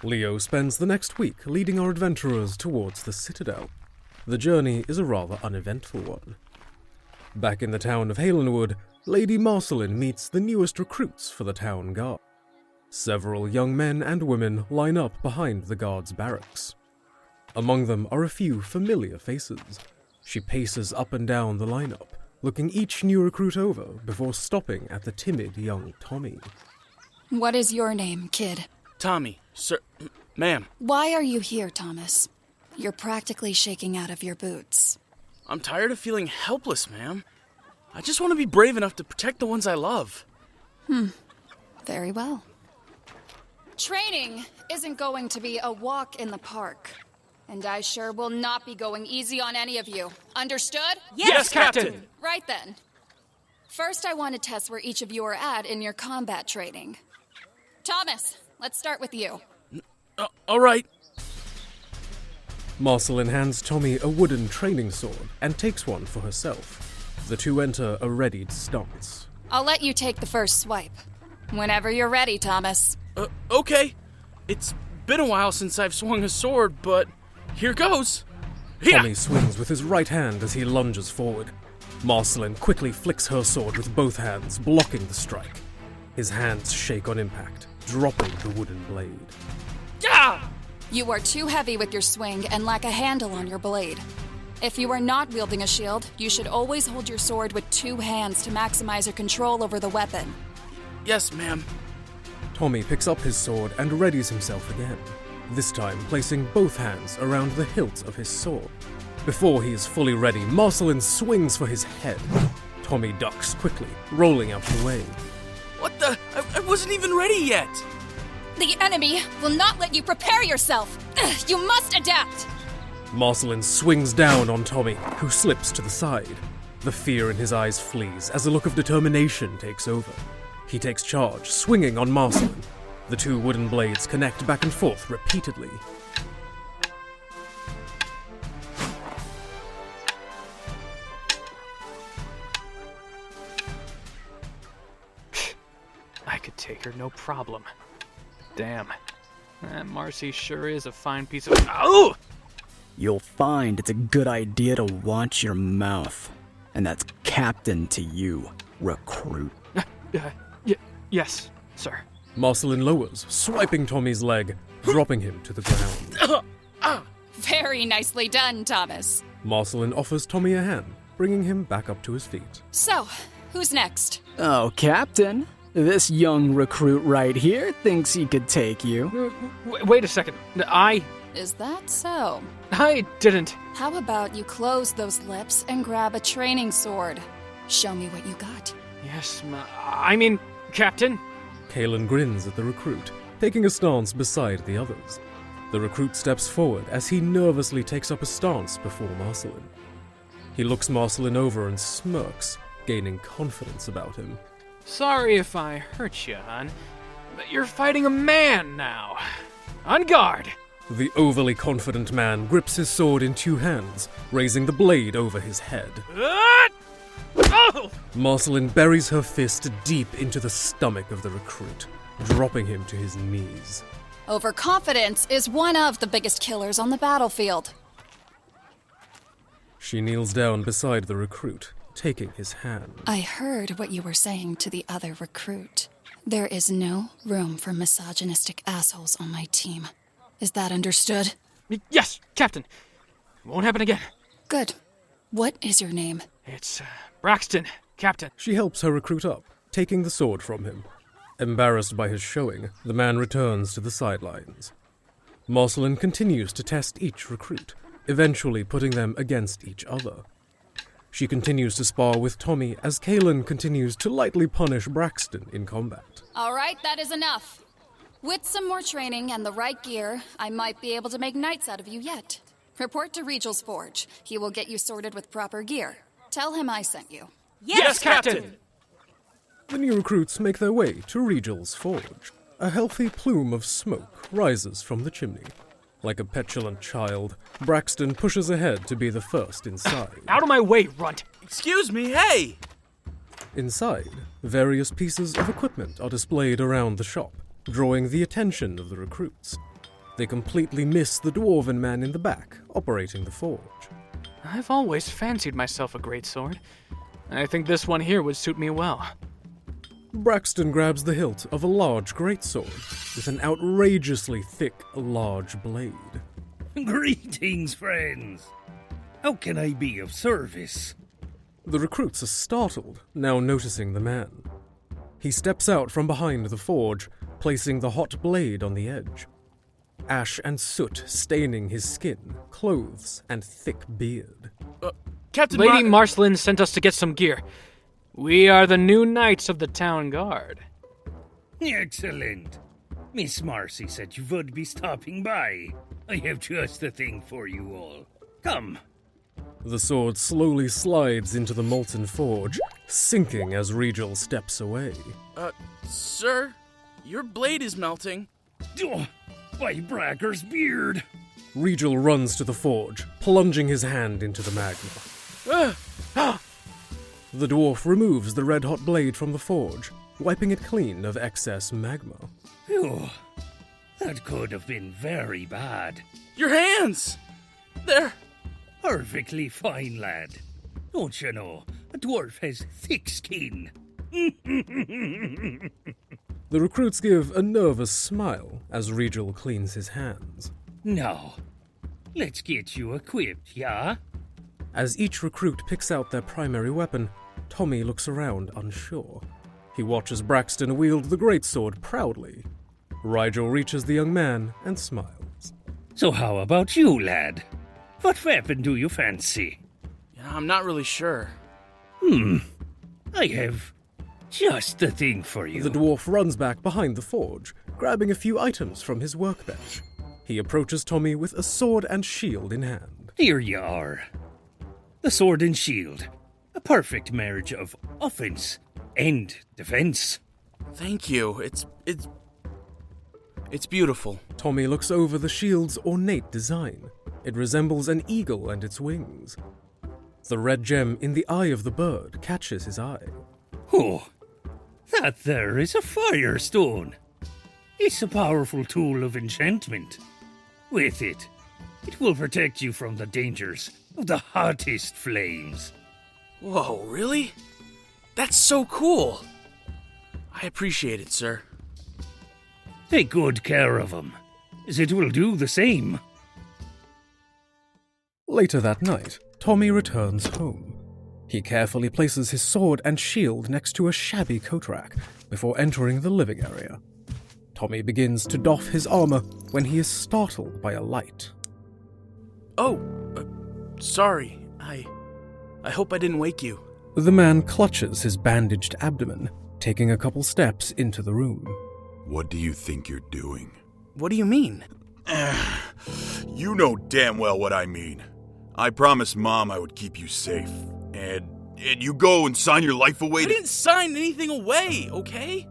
Leo spends the next week leading our adventurers towards the Citadel. The journey is a rather uneventful one. Back in the town of Halenwood, Lady Marceline meets the newest recruits for the town guard. Several young men and women line up behind the guard's barracks. Among them are a few familiar faces. She paces up and down the lineup, looking each new recruit over before stopping at the timid young Tommy. What is your name, kid? Tommy, sir, ma'am. Why are you here, Thomas? You're practically shaking out of your boots. I'm tired of feeling helpless, ma'am. I just want to be brave enough to protect the ones I love. Very well. Training isn't going to be a walk in the park. And I sure will not be going easy on any of you. Understood? Yes, Captain! Right then. First, I want to test where each of you are at in your combat training. Thomas, let's start with you. All right. Marceline hands Tommy a wooden training sword and takes one for herself. The two enter a readied stance. I'll let you take the first swipe. Whenever you're ready, Thomas. Okay. It's been a while since I've swung a sword, but here goes. Tommy swings with his right hand as he lunges forward. Marceline quickly flicks her sword with both hands, blocking the strike. His hands shake on impact, dropping the wooden blade. You are too heavy with your swing and lack a handle on your blade. If you are not wielding a shield, you should always hold your sword with two hands to maximize your control over the weapon. Yes, ma'am. Tommy picks up his sword and readies himself again, this time placing both hands around the hilt of his sword. Before he is fully ready, Marceline swings for his head. Tommy ducks quickly, rolling out the way. What the? I wasn't even ready yet! The enemy will not let you prepare yourself! You must adapt! Marceline swings down on Tommy, who slips to the side. The fear in his eyes flees as a look of determination takes over. He takes charge, swinging on Marceline. The two wooden blades connect back and forth repeatedly. I could take her, no problem. Damn. That Marcy sure is a fine piece of... Oh! You'll find it's a good idea to watch your mouth. And that's captain to you, recruit. Yes, sir. Marceline lowers, swiping Tommy's leg, dropping him to the ground. Very nicely done, Thomas. Marceline offers Tommy a hand, bringing him back up to his feet. So, who's next? Oh, Captain. This young recruit right here thinks he could take you. Wait a second. Is that so? I didn't. How about you close those lips and grab a training sword? Show me what you got. Yes, Captain. Cay'ln grins at the recruit, taking a stance beside the others. The recruit steps forward as he nervously takes up a stance before Marceline. He looks Marceline over and smirks, gaining confidence about him. Sorry if I hurt you, hon, but you're fighting a man now. On guard! The overly confident man grips his sword in two hands, raising the blade over his head. Oh! Marceline buries her fist deep into the stomach of the recruit, dropping him to his knees. Overconfidence is one of the biggest killers on the battlefield. She kneels down beside the recruit, taking his hand. I heard what you were saying to the other recruit. There is no room for misogynistic assholes on my team. Is that understood? Yes, Captain. Won't happen again. Good. What is your name? It's Braxton, Captain. She helps her recruit up, taking the sword from him. Embarrassed by his showing, the man returns to the sidelines. Marceline continues to test each recruit, eventually putting them against each other. She continues to spar with Tommy as Cay'ln continues to lightly punish Braxton in combat. All right, that is enough. With some more training and the right gear, I might be able to make knights out of you yet. Report to Regal's Forge. He will get you sorted with proper gear. Tell him I sent you. Yes, Captain! The new recruits make their way to Regal's Forge. A healthy plume of smoke rises from the chimney. Like a petulant child, Braxton pushes ahead to be the first inside. Out of my way, runt! Excuse me, hey! Inside, various pieces of equipment are displayed around the shop, drawing the attention of the recruits. They completely miss the dwarven man in the back, operating the forge. I've always fancied myself a greatsword. I think this one here would suit me well. Braxton grabs the hilt of a large greatsword with an outrageously thick, large blade. Greetings, friends. How can I be of service? The recruits are startled, now noticing the man. He steps out from behind the forge, placing the hot blade on the edge. Ash and soot staining his skin, clothes, and thick beard. Captain Lady Marceline sent us to get some gear. We are the new knights of the town guard. Excellent. Miss Marcy said you would be stopping by. I have just the thing for you all. Come. The sword slowly slides into the molten forge, sinking as Regil steps away. Sir, your blade is melting. Oh, by Bracker's beard. Regil runs to the forge, plunging his hand into the magma. The dwarf removes the red-hot blade from the forge, wiping it clean of excess magma. Phew. That could have been very bad. Your hands! They're... Perfectly fine, lad. Don't you know, a dwarf has thick skin. The recruits give a nervous smile as Regil cleans his hands. Now, let's get you equipped, yeah? As each recruit picks out their primary weapon, Tommy looks around unsure. He watches Braxton wield the greatsword proudly. Rigel reaches the young man and smiles. So how about you, lad? What weapon do you fancy? Yeah, I'm not really sure. I have just the thing for you. The dwarf runs back behind the forge, grabbing a few items from his workbench. He approaches Tommy with a sword and shield in hand. Here you are. The sword and shield. A perfect marriage of offense and defense. Thank you. It's beautiful. Tommy looks over the shield's ornate design. It resembles an eagle and its wings. The red gem in the eye of the bird catches his eye. Oh, that there is a firestone. It's a powerful tool of enchantment. With it, it will protect you from the dangers of the hottest flames. Whoa, really? That's so cool. I appreciate it, sir. Take good care of him, as it will do the same. Later that night, Tommy returns home. He carefully places his sword and shield next to a shabby coat rack before entering the living area. Tommy begins to doff his armor when he is startled by a light. Oh, sorry. I hope I didn't wake you. The man clutches his bandaged abdomen, taking a couple steps into the room. What do you think you're doing? What do you mean? You know damn well what I mean. I promised Mom I would keep you safe, and you go and sign your life away I to... didn't sign anything away, okay?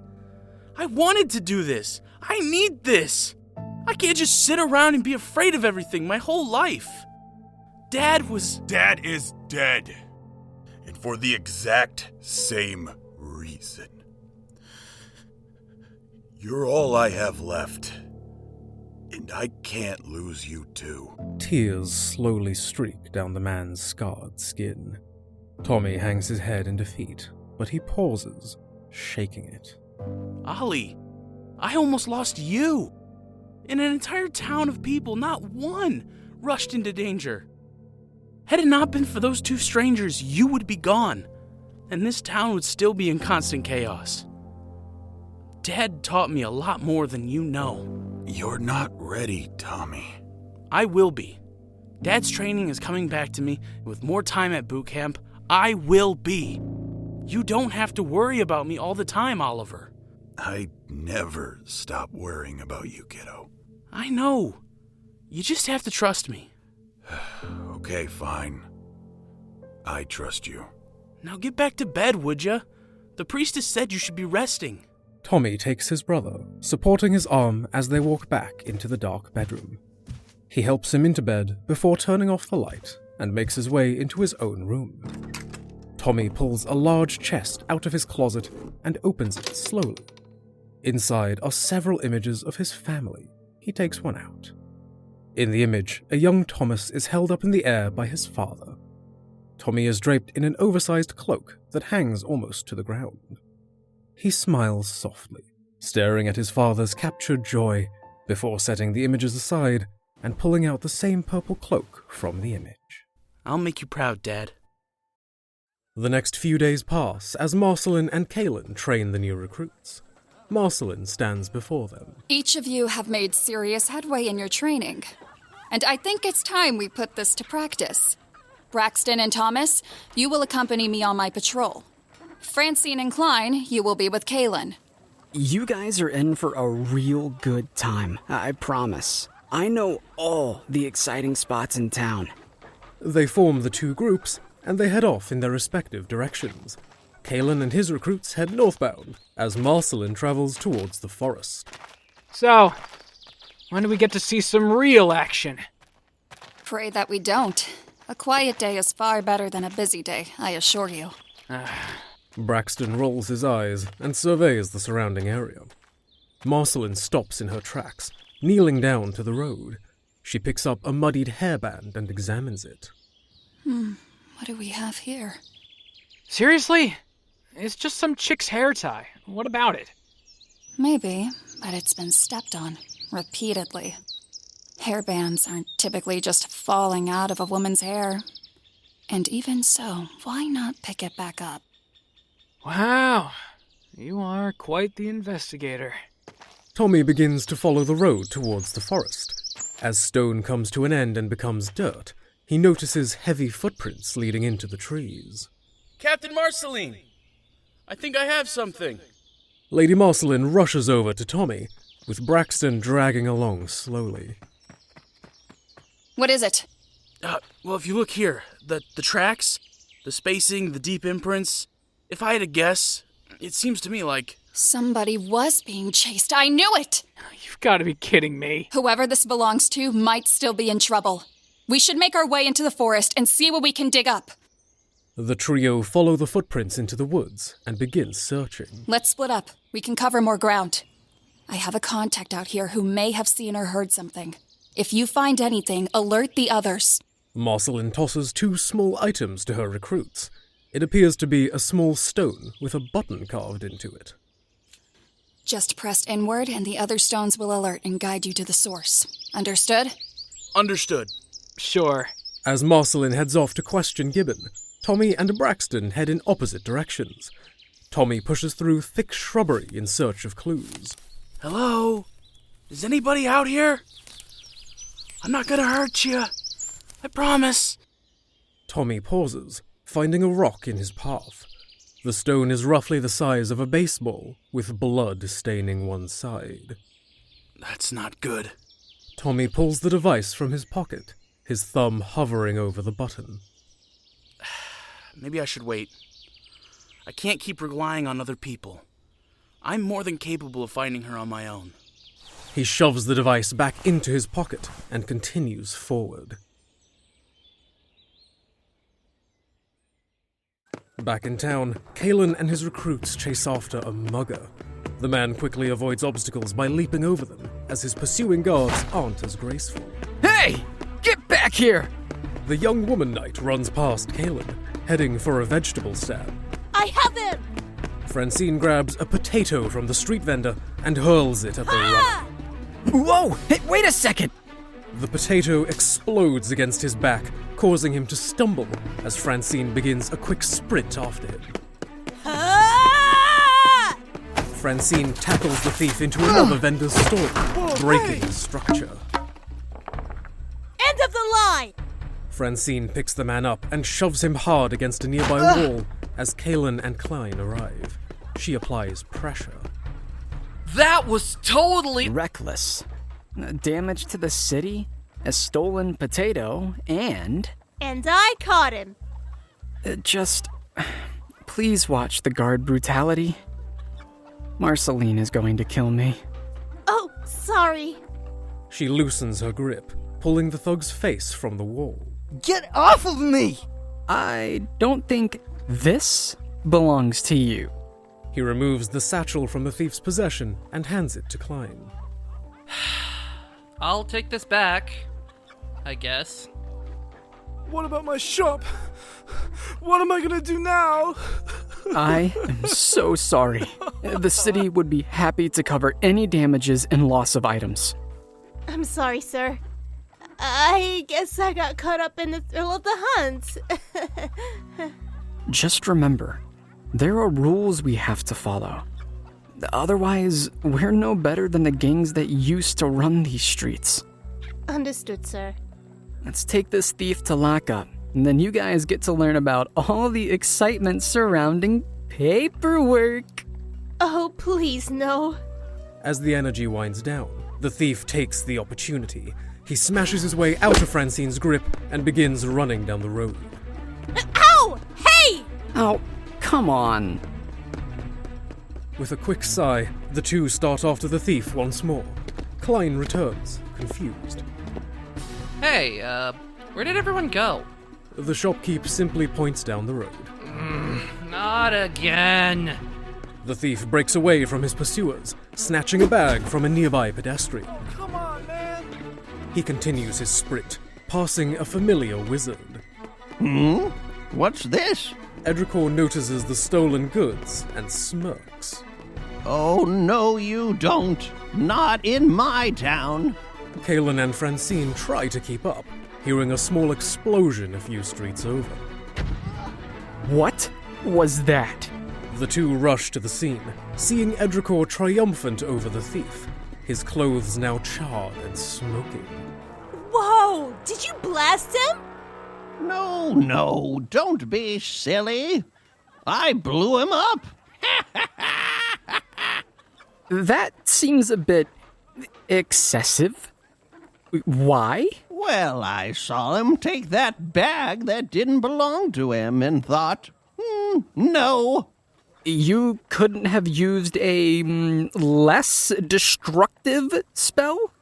I wanted to do this. I need this. I can't just sit around and be afraid of everything my whole life. Dad is dead. And for the exact same reason. You're all I have left. And I can't lose you too. Tears slowly streak down the man's scarred skin. Tommy hangs his head in defeat, but he pauses, shaking it. Ollie, I almost lost you. In an entire town of people, not one rushed into danger. Had it not been for those two strangers, you would be gone, and this town would still be in constant chaos. Dad taught me a lot more than you know. You're not ready, Tommy. I will be. Dad's training is coming back to me. With more time at boot camp, I will be. You don't have to worry about me all the time, Oliver. I never stop worrying about you, kiddo. I know. You just have to trust me. Okay, fine. I trust you. Now get back to bed, would ya? The priestess said you should be resting. Tommy takes his brother, supporting his arm as they walk back into the dark bedroom. He helps him into bed before turning off the light and makes his way into his own room. Tommy pulls a large chest out of his closet and opens it slowly. Inside are several images of his family. He takes one out. In the image, a young Thomas is held up in the air by his father. Tommy is draped in an oversized cloak that hangs almost to the ground. He smiles softly, staring at his father's captured joy, before setting the images aside and pulling out the same purple cloak from the image. I'll make you proud, Dad. The next few days pass as Marceline and Cay'ln train the new recruits. Marceline stands before them. Each of you have made serious headway in your training, and I think it's time we put this to practice. Braxton and Thomas, you will accompany me on my patrol. Francine and Cay'ln, you will be with Cay'ln. You guys are in for a real good time, I promise. I know all the exciting spots in town. They form the two groups, and they head off in their respective directions. Cay'ln and his recruits head northbound, as Marceline travels towards the forest. So, when do we get to see some real action? Pray that we don't. A quiet day is far better than a busy day, I assure you. Braxton rolls his eyes and surveys the surrounding area. Marceline stops in her tracks, kneeling down to the road. She picks up a muddied hairband and examines it. What do we have here? Seriously? It's just some chick's hair tie. What about it? Maybe, but it's been stepped on, repeatedly. Hairbands aren't typically just falling out of a woman's hair. And even so, why not pick it back up? Wow, you are quite the investigator. Tommy begins to follow the road towards the forest. As stone comes to an end and becomes dirt, he notices heavy footprints leading into the trees. Captain Marceline! I think I have something. Lady Marceline rushes over to Tommy, with Braxton dragging along slowly. What is it? Well, if you look here, the tracks, the spacing, the deep imprints, if I had to guess, it seems to me like... Somebody was being chased. I knew it! You've got to be kidding me. Whoever this belongs to might still be in trouble. We should make our way into the forest and see what we can dig up. The trio follow the footprints into the woods and begin searching. Let's split up. We can cover more ground. I have a contact out here who may have seen or heard something. If you find anything, alert the others. Marceline tosses two small items to her recruits. It appears to be a small stone with a button carved into it. Just press inward and the other stones will alert and guide you to the source. Understood? Understood. Sure. As Marceline heads off to question Gibbon, Tommy and Braxton head in opposite directions. Tommy pushes through thick shrubbery in search of clues. Hello? Is anybody out here? I'm not gonna hurt you. I promise. Tommy pauses, finding a rock in his path. The stone is roughly the size of a baseball, with blood staining one side. That's not good. Tommy pulls the device from his pocket, his thumb hovering over the button. Maybe I should wait. I can't keep relying on other people. I'm more than capable of finding her on my own. He shoves the device back into his pocket and continues forward. Back in town, Cay'ln and his recruits chase after a mugger. The man quickly avoids obstacles by leaping over them, as his pursuing guards aren't as graceful. Hey! Get back here! The young woman knight runs past Cay'ln, heading for a vegetable stand. I have him! Francine grabs a potato from the street vendor and hurls it at the runner. Whoa! Hey, wait a second! The potato explodes against his back, causing him to stumble as Francine begins a quick sprint after him. Francine tackles the thief into another vendor's store, breaking the structure. End of the line! Francine picks the man up and shoves him hard against a nearby wall as Cay'ln and Cay'ln arrive. She applies pressure. That was totally Reckless. Damage to the city, a stolen potato, and... And I caught him. Just... Please watch the guard brutality. Marceline is going to kill me. Oh, sorry. She loosens her grip, pulling the thug's face from the wall. Get off of me! I don't think this belongs to you. He removes the satchel from the thief's possession and hands it to Cay'ln. I'll take this back. I guess. What about my shop? What am I gonna do now? I am so sorry. The city would be happy to cover any damages and loss of items. I'm sorry, sir. I guess I got caught up in the thrill of the hunt. Just remember, there are rules we have to follow. Otherwise, we're no better than the gangs that used to run these streets. Understood, sir. Let's take this thief to lockup, and then you guys get to learn about all the excitement surrounding paperwork. Oh, please, no. As the energy winds down, the thief takes the opportunity. He smashes his way out of Francine's grip and begins running down the road. Ow! Hey! Oh, come on. With a quick sigh, the two start after the thief once more. Cay'ln returns, confused. Hey, where did everyone go? The shopkeep simply points down the road. Not again. The thief breaks away from his pursuers, snatching a bag from a nearby pedestrian. Come on, man. He continues his sprint, passing a familiar wizard. What's this? Edricor notices the stolen goods and smirks. Oh, no, you don't. Not in my town. Cay'ln and Francine try to keep up, hearing a small explosion a few streets over. What was that? The two rush to the scene, seeing Edricor triumphant over the thief, his clothes now charred and smoking. Whoa! Did you blast him? No, don't be silly. I blew him up. That seems a bit excessive. Why? Well, I saw him take that bag that didn't belong to him and thought, no. You couldn't have used a less destructive spell?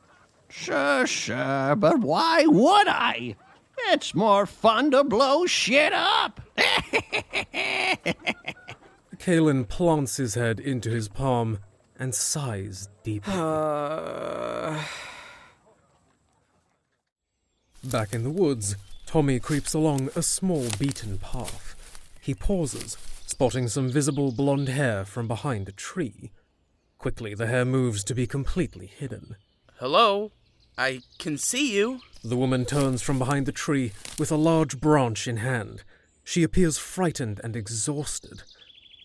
Sure, but why would I? It's more fun to blow shit up. Cay'ln plants his head into his palm and sighs deeply. Back in the woods, Tommy creeps along a small beaten path. He pauses, spotting some visible blonde hair from behind a tree. Quickly, the hair moves to be completely hidden. Hello? I can see you. The woman turns from behind the tree with a large branch in hand. She appears frightened and exhausted.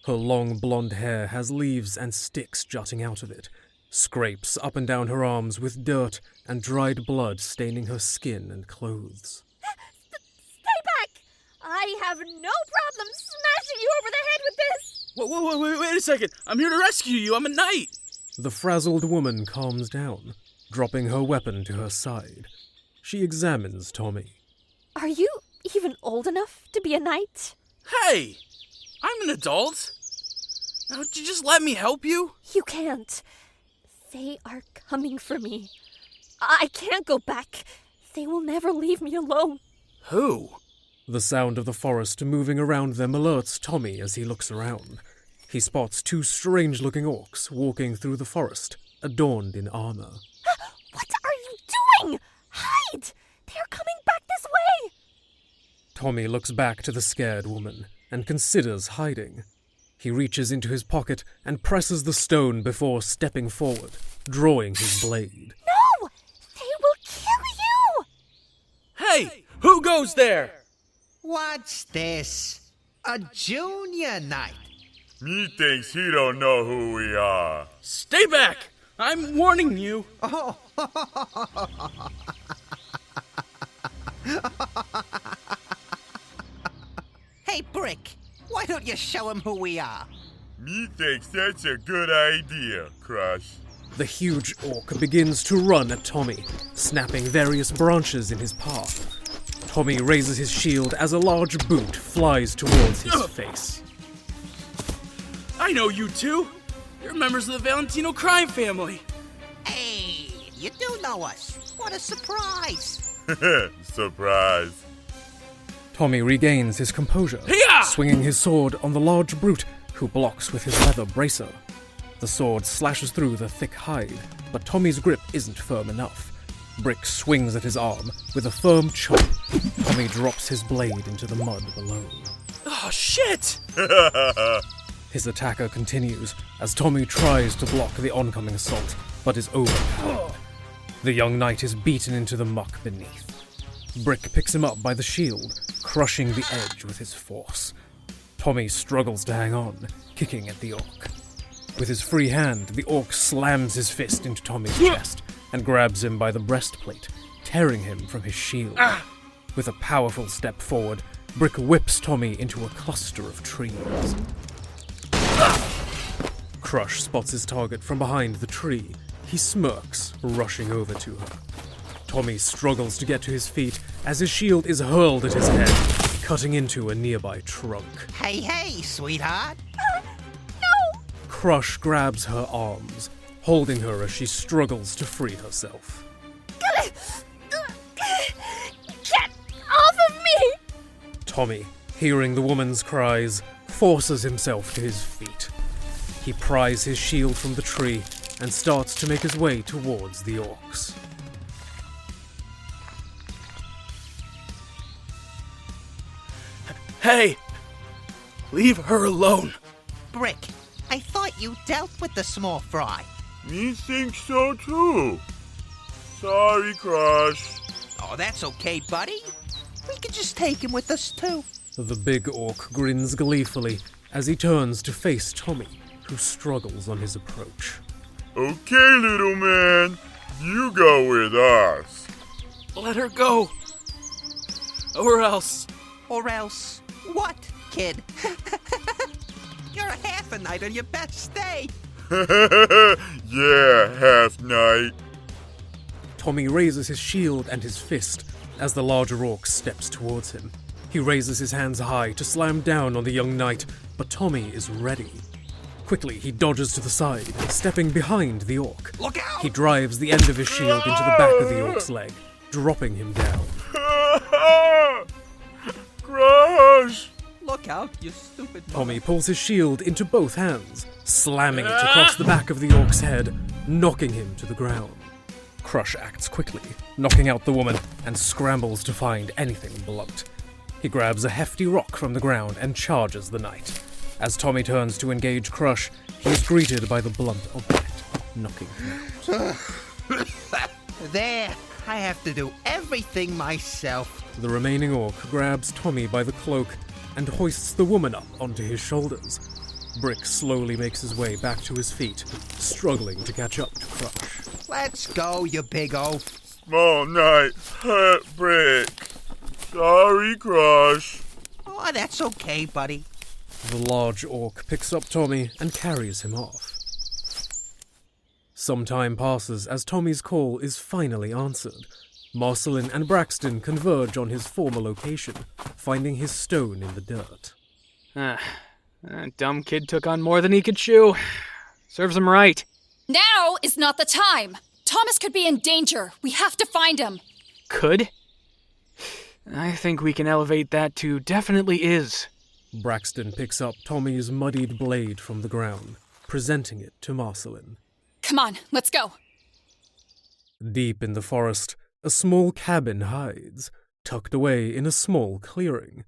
Her long blonde hair has leaves and sticks jutting out of it, scrapes up and down her arms with dirt and dried blood staining her skin and clothes. Stay back! I have no problem smashing you over the head with this! Whoa, wait a second. I'm here to rescue you. I'm a knight. The frazzled woman calms down, dropping her weapon to her side. She examines Tommy. Are you even old enough to be a knight? Hey! I'm an adult. Now, would you just let me help you? You can't. They are coming for me. I can't go back. They will never leave me alone. Who? The sound of the forest moving around them alerts Tommy as he looks around. He spots two strange-looking orcs walking through the forest, adorned in armor. What are you doing? Hide! They're coming back this way! Tommy looks back to the scared woman and considers hiding. He reaches into his pocket and presses the stone before stepping forward, drawing his blade. No! They will kill you! Hey! Who goes there? What's this? A junior knight? Me thinks he don't know who we are. Stay back! I'm warning you. Oh. Hey, Brick, why don't you show him who we are? Me thinks that's a good idea, Crush. The huge orc begins to run at Tommy, snapping various branches in his path. Tommy raises his shield as a large boot flies towards his face. I know you two. You're members of the Valentino crime family. Hey, you do know us. What a surprise. Surprise. Tommy regains his composure, swinging his sword on the large brute, who blocks with his leather bracer. The sword slashes through the thick hide, but Tommy's grip isn't firm enough. Brick swings at his arm with a firm chop. Tommy drops his blade into the mud below. Oh, shit! His attacker continues as Tommy tries to block the oncoming assault, but is overpowered. The young knight is beaten into the muck beneath. Brick picks him up by the shield, crushing the edge with his force. Tommy struggles to hang on, kicking at the orc. With his free hand, the orc slams his fist into Tommy's chest and grabs him by the breastplate, tearing him from his shield. With a powerful step forward, Brick whips Tommy into a cluster of trees. Crush spots his target from behind the tree. He smirks, rushing over to her. Tommy struggles to get to his feet as his shield is hurled at his head, cutting into a nearby trunk. Hey, sweetheart. No! Crush grabs her arms, holding her as she struggles to free herself. Get off of me! Tommy, hearing the woman's cries, forces himself to his feet. He pries his shield from the tree and starts to make his way towards the orcs. Hey! Leave her alone! Brick, I thought you dealt with the small fry. Me think so too. Sorry, Crush. Oh, that's okay, buddy. We could just take him with us too. The big orc grins gleefully as he turns to face Tommy, who struggles on his approach. Okay, little man. You go with us. Let her go! Or else... Or else what, kid? You're a half a night on your best day. Yeah, half night. Tommy raises his shield and his fist as the larger orc steps towards him. He raises his hands high to slam down on the young knight, but Tommy is ready. Quickly, he dodges to the side, stepping behind the orc. Look out! He drives the end of his shield into the back of the orc's leg, dropping him down. Crush! Look out, you stupid... Tommy pulls his shield into both hands, slamming it across the back of the orc's head, knocking him to the ground. Crush acts quickly, knocking out the woman, and scrambles to find anything blunt. He grabs a hefty rock from the ground and charges the knight. As Tommy turns to engage Crush, he is greeted by the blunt object, knocking him out. There, I have to do everything myself. The remaining orc grabs Tommy by the cloak and hoists the woman up onto his shoulders. Brick slowly makes his way back to his feet, struggling to catch up to Crush. Let's go, you big oaf. Small knight, hurt Brick. Sorry, Crush. Oh, that's okay, buddy. The large orc picks up Tommy and carries him off. Some time passes as Tommy's call is finally answered. Marceline and Braxton converge on his former location, finding his stone in the dirt. That dumb kid took on more than he could chew. Serves him right. Now is not the time. Thomas could be in danger. We have to find him. Could? I think we can elevate that to definitely is. Braxton picks up Tommy's muddied blade from the ground, presenting it to Marceline. Come on, let's go. Deep in the forest, a small cabin hides, tucked away in a small clearing.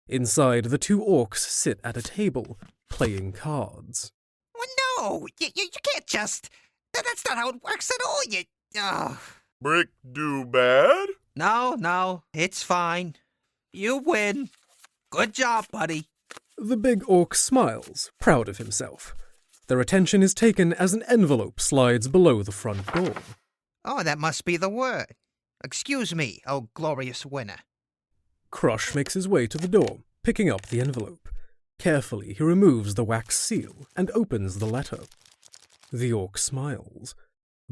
Inside, the two orcs sit at a table, playing cards. Well, no, you can't just... That's not how it works at all, you... Oh. Brick do bad? No, it's fine. You win. Good job, buddy. The big orc smiles, proud of himself. Their attention is taken as an envelope slides below the front door. Oh, that must be the word. Excuse me, oh glorious winner. Crush makes his way to the door, picking up the envelope. Carefully, he removes the wax seal and opens the letter. The orc smiles.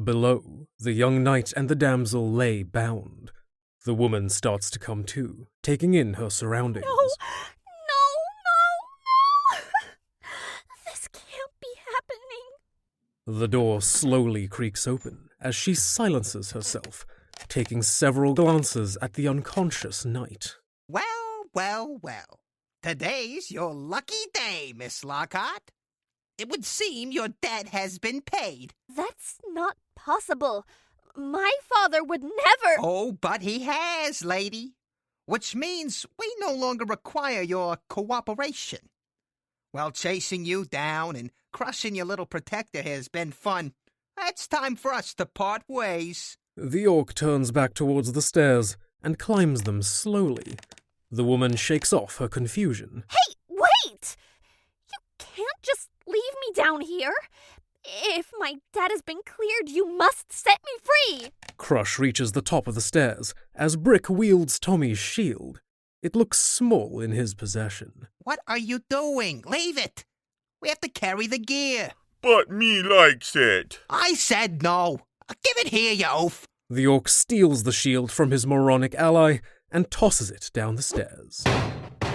Below, the young knight and the damsel lay bound. The woman starts to come to, taking in her surroundings. No! This can't be happening. The door slowly creaks open as she silences herself, taking several glances at the unconscious knight. Well. Today's your lucky day, Miss Lockhart. It would seem your debt has been paid. That's not possible. My father would never... Oh, but he has, lady. Which means we no longer require your cooperation. While chasing you down and crushing your little protector has been fun, it's time for us to part ways. The orc turns back towards the stairs and climbs them slowly. The woman shakes off her confusion. Hey, wait! You can't just leave me down here. If my dad has been cleared, you must set me free! Crush reaches the top of the stairs as Brick wields Tommy's shield. It looks small in his possession. What are you doing? Leave it! We have to carry the gear. But me likes it. I said no. Give it here, you oaf. The orc steals the shield from his moronic ally and tosses it down the stairs.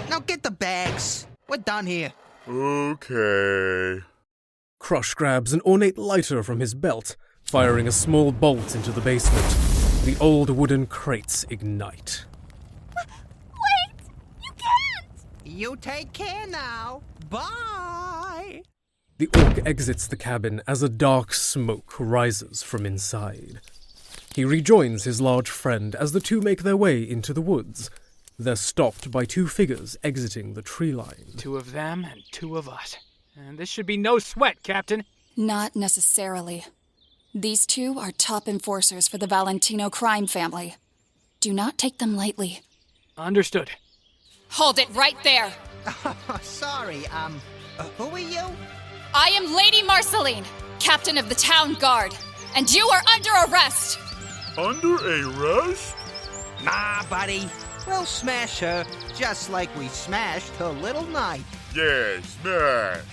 Now get the bags. We're done here. Okay. Crush grabs an ornate lighter from his belt, firing a small bolt into the basement. The old wooden crates ignite. Wait! You can't! You take care now. Bye! The orc exits the cabin as a dark smoke rises from inside. He rejoins his large friend as the two make their way into the woods. They're stopped by two figures exiting the tree line. 2 of them and 2 of us. And this should be no sweat, Captain. Not necessarily. These 2 are top enforcers for the Valentino crime family. Do not take them lightly. Understood. Hold it right there! Sorry, who are you? I am Lady Marceline, captain of the town guard, and you are under arrest! Under arrest? Nah, buddy. We'll smash her, just like we smashed her little knight. Yeah, smash.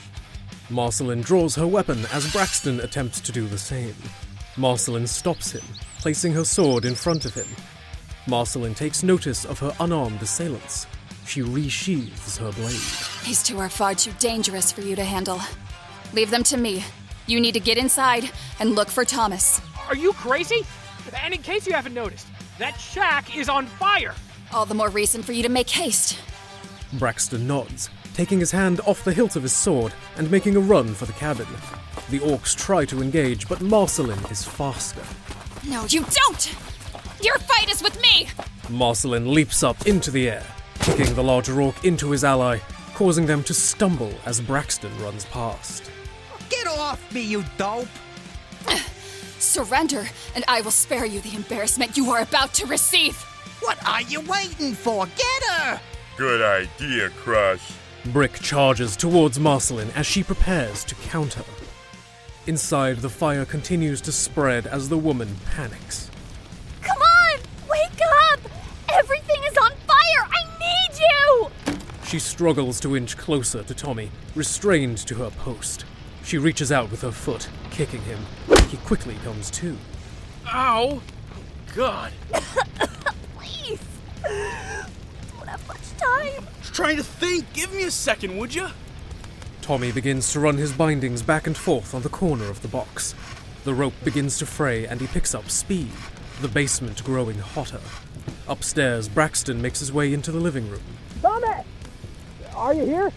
Marceline draws her weapon as Braxton attempts to do the same. Marceline stops him, placing her sword in front of him. Marceline takes notice of her unarmed assailants. She resheathes her blade. These 2 are far too dangerous for you to handle. Leave them to me. You need to get inside and look for Thomas. Are you crazy? And in case you haven't noticed, that shack is on fire! All the more reason for you to make haste. Braxton nods, taking his hand off the hilt of his sword and making a run for the cabin. The orcs try to engage, but Marceline is faster. No, you don't! Your fight is with me! Marceline leaps up into the air, kicking the larger orc into his ally, causing them to stumble as Braxton runs past. Get off me, you dope! Surrender, and I will spare you the embarrassment you are about to receive! What are you waiting for? Get her! Good idea, Crush. Brick charges towards Marceline as she prepares to counter. Inside, the fire continues to spread as the woman panics. Come on! Wake up! Everything is on fire! I need you! She struggles to inch closer to Tommy, restrained to her post. She reaches out with her foot, kicking him. He quickly comes to. Ow! God. Please! Don't have much time. Just trying to think. Give me a second, would you? Tommy begins to run his bindings back and forth on the corner of the box. The rope begins to fray and he picks up speed, the basement growing hotter. Upstairs, Braxton makes his way into the living room. Tommy! Are you here?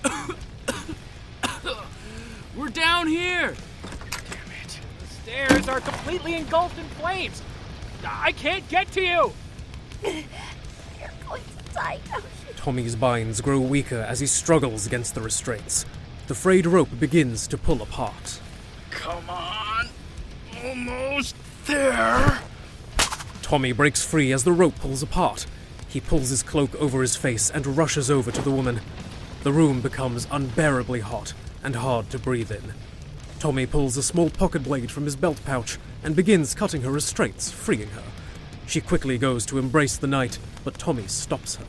We're down here! Damn it. The stairs are completely engulfed in flames. I can't get to you! You're going to die now. Tommy's binds grow weaker as he struggles against the restraints. The frayed rope begins to pull apart. Come on! Almost there! Tommy breaks free as the rope pulls apart. He pulls his cloak over his face and rushes over to the woman. The room becomes unbearably hot and hard to breathe in. Tommy pulls a small pocket blade from his belt pouch and begins cutting her restraints, freeing her. She quickly goes to embrace the knight, but Tommy stops her.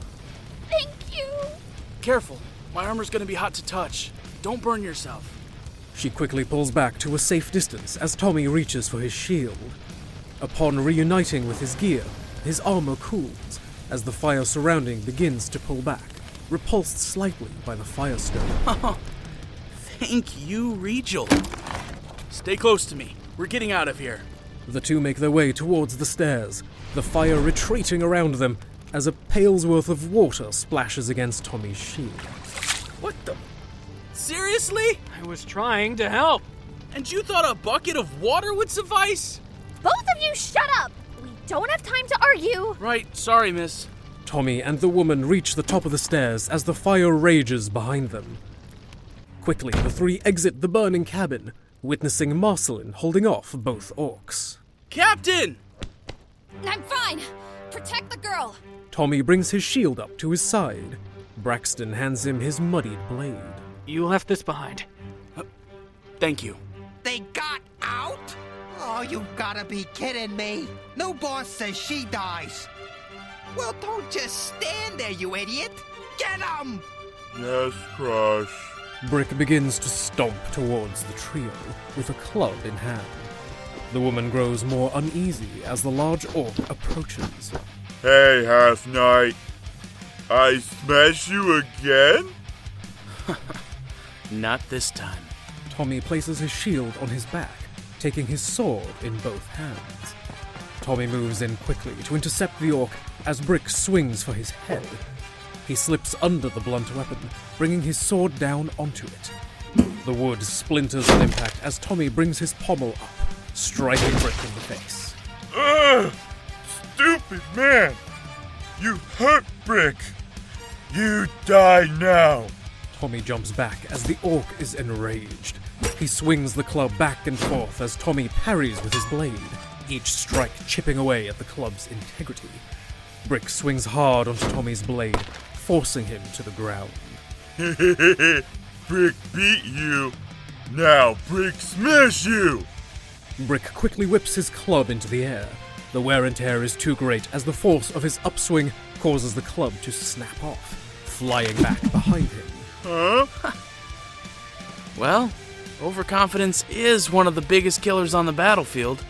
Thank you. Careful. My armor's gonna be hot to touch. Don't burn yourself. She quickly pulls back to a safe distance as Tommy reaches for his shield. Upon reuniting with his gear, his armor cools as the fire surrounding begins to pull back, repulsed slightly by the firestone. Thank you, Regal. Stay close to me. We're getting out of here. The two make their way towards the stairs, the fire retreating around them as a pail's worth of water splashes against Tommy's shield. What the? Seriously? I was trying to help. And you thought a bucket of water would suffice? Both of you shut up? We don't have time to argue. Right, sorry, miss. Tommy and the woman reach the top of the stairs as the fire rages behind them. Quickly, the three exit the burning cabin, witnessing Marceline holding off both orcs. Captain! I'm fine. Protect the girl. Tommy brings his shield up to his side. Braxton hands him his muddied blade. You left this behind. Thank you. They got out? Oh, you gotta be kidding me. No boss says she dies. Well, don't just stand there, you idiot. Get 'em! Yes, Crush. Brick begins to stomp towards the trio with a club in hand. The woman grows more uneasy as the large orc approaches. Hey, Half-Knight. I smash you again? Not this time. Tommy places his shield on his back, taking his sword in both hands. Tommy moves in quickly to intercept the orc as Brick swings for his head. He slips under the blunt weapon, bringing his sword down onto it. The wood splinters on impact as Tommy brings his pommel up, striking Brick in the face. Ugh! Stupid man! You hurt Brick! You die now! Tommy jumps back as the orc is enraged. He swings the club back and forth as Tommy parries with his blade, each strike chipping away at the club's integrity. Brick swings hard onto Tommy's blade, forcing him to the ground. Brick beat you. Now Brick smash you! Brick quickly whips his club into the air. The wear and tear is too great as the force of his upswing causes the club to snap off, flying back behind him. Huh? Well, overconfidence is one of the biggest killers on the battlefield.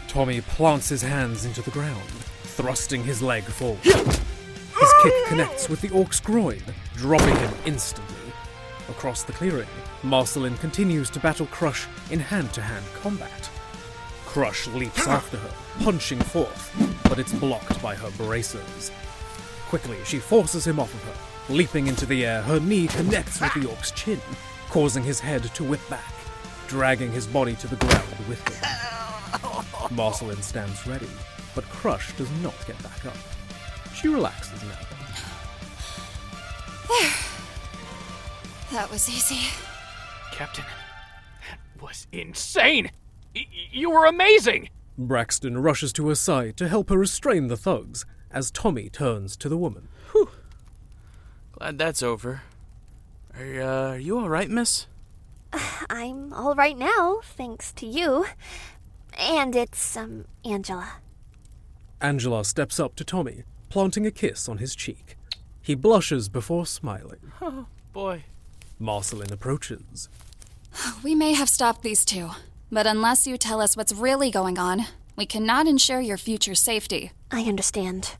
Tommy plants his hands into the ground, thrusting his leg forward. His kick connects with the orc's groin, dropping him instantly. Across the clearing, Marceline continues to battle Crush in hand-to-hand combat. Crush leaps after her, punching forth, but it's blocked by her bracers. Quickly, she forces him off of her. Leaping into the air, her knee connects with the orc's chin, causing his head to whip back, dragging his body to the ground with him. Marceline stands ready, but Crush does not get back up. She relaxes now. There. That was easy. Captain, that was insane! You were amazing! Braxton rushes to her side to help her restrain the thugs as Tommy turns to the woman. Whew. Glad that's over. Are you all right, miss? I'm all right now, thanks to you. And it's, Angela. Angela steps up to Tommy, planting a kiss on his cheek. He blushes before smiling. Oh, boy. Marceline approaches. We may have stopped these two, but unless you tell us what's really going on, we cannot ensure your future safety. I understand.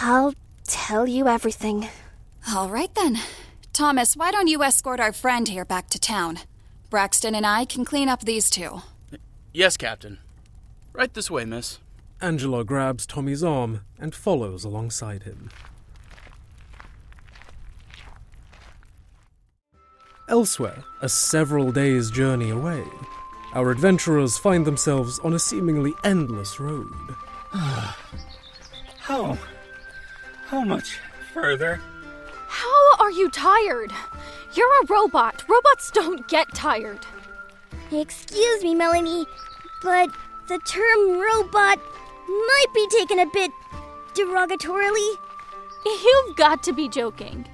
I'll tell you everything. All right then. Thomas, why don't you escort our friend here back to town? Braxton and I can clean up these two. Yes, Captain. Right this way, miss. Angela grabs Tommy's arm and follows alongside him. Elsewhere, a several days' journey away, our adventurers find themselves on a seemingly endless road. How much further? How are you tired? You're a robot. Robots don't get tired. Excuse me, Melanie, but the term robot might be taken a bit derogatorily. You've got to be joking.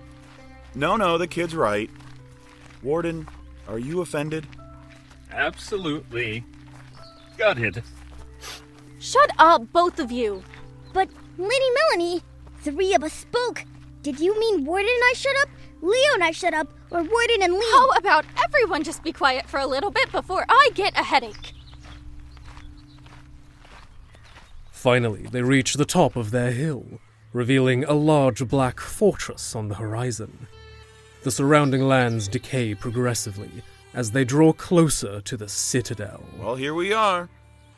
No, the kid's right. Warden, are you offended? Absolutely. Gutted. Shut up, both of you. But, Lady Melanie, three of us spoke. Did you mean Warden and I shut up, Leo and I shut up, or Warden and Lee? How about everyone just be quiet for a little bit before I get a headache? Finally, they reach the top of their hill, revealing a large black fortress on the horizon. The surrounding lands decay progressively as they draw closer to the Citadel. Well, here we are.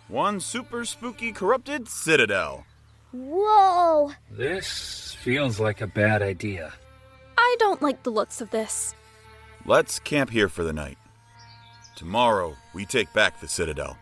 One super spooky corrupted Citadel. Whoa! This feels like a bad idea. I don't like the looks of this. Let's camp here for the night. Tomorrow, we take back the Citadel.